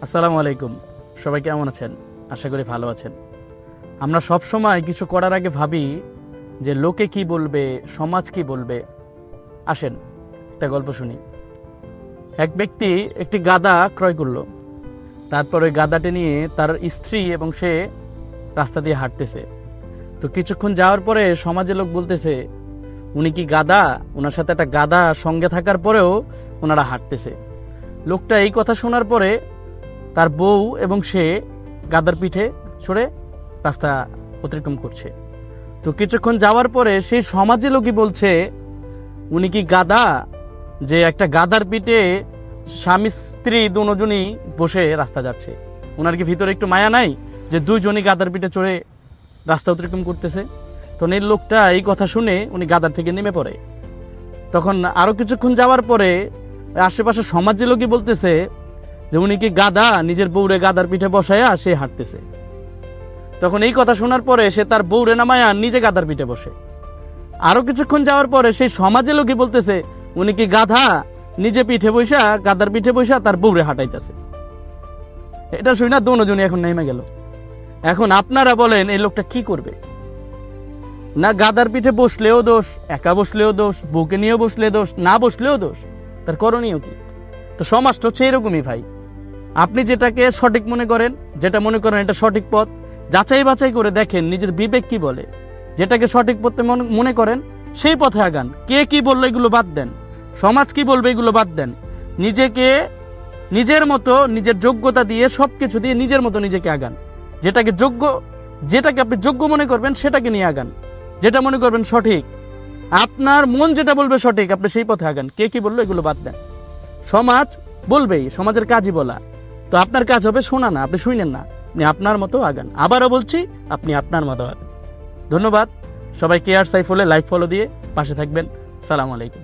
আসসালামু আলাইকুম। সবাই কেমন আছেন? আশা করি ভালো আছেন। আমরা সব সময় কিছু করার আগে ভাবি যে লোকে কি বলবে, সমাজ কি বলবে। আসেন একটা গল্প শুনি। এক ব্যক্তি একটি গাধা ক্রয় করলো। তারপর ওই গাধাটি নিয়ে তার স্ত্রী এবং সে রাস্তা দিয়ে হাঁটতেছে। তো কিছুক্ষণ যাওয়ার পরে সমাজের লোক বলতেছে, উনি কি গাধা? ওনার সাথে একটা গাধা সঙ্গে থাকার পরেও ওনারা হাঁটতেছে। লোকটা এই কথা শোনার পরে তার বউ এবং সে গাদার পিঠে চড়ে রাস্তা অতিক্রম করছে। তো কিছুক্ষণ যাওয়ার পরে সেই সমাজে লোকই বলছে, উনি কি গাধা যে একটা গাদার পিঠে স্বামী স্ত্রী দুজনই বসে রাস্তা যাচ্ছে? ওনার কি ভিতরে একটু মায়া নাই যে দুইজনই গাদার পিঠে চড়ে রাস্তা অতিক্রম করতেছে? তখন এই লোকটা এই কথা শুনে উনি গাদার থেকে নেমে পড়ে। তখন আরো কিছুক্ষণ যাওয়ার পরে আশেপাশে সমাজের লোকই বলতেছে যে উনি কি গাধা নিজের বউরে গাদার পিঠে বসায়া সে হাঁটতেছে। তখন এই কথা শোনার পরে সে তার বউরে নামায়া নিজে গাদার পিঠে বসে। আরো কিছুক্ষণ যাওয়ার পরে সেই সমাজের লোকই বলতেছে, উনি কি গাধা নিজে পিঠে বৈশা গাদার পিঠে বৈশা তার বউরে হাঁটাইতেছে। এটা শুই না দুজনই এখন নেমে গেল। এখন আপনারা বলেন এই লোকটা কি করবে? না গাদার পিঠে বসলেও দোষ, একা বসলেও দোষ, বউকে নিয়েও বসলে দোষ, না বসলেও দোষ। তার করণীয় কি? তো সমাজটা হচ্ছে এরকমই ভাই। আপনি যেটাকে সঠিক মনে করেন, যেটা মনে করেন এটা সঠিক পথ, যাচাই বাছাই করে দেখেন নিজের বিবেক কি বলে। যেটাকে সঠিক পথে মনে করেন সেই পথে আগান। কে কি বললো এগুলো বাদ দেন, সমাজ কি বলবে এগুলো বাদ দেন। নিজেকে নিজের মতো নিজের যোগ্যতা দিয়ে সবকিছু দিয়ে নিজের মতো নিজেকে আগান। যেটাকে আপনি যোগ্য মনে করবেন সেটাকে নিয়ে আগান। যেটা মনে করবেন সঠিক, আপনার মন যেটা বলবে সঠিক, আপনি সেই পথে আগান। কে কি বললো এগুলো বাদ দেন। সমাজ বলবেই, সমাজের কাজই বলা। তো আপনার কাজ হবে শোনা না, আপনি শুনেন না, আপনি আপনার মতো আগান। আবারও বলছি, আপনি আপনার মতো আগান। ধন্যবাদ সবাই। কেয়ার সাইফুলে লাইক ফলো দিয়ে পাশে থাকবেন। সালাম আলাইকুম।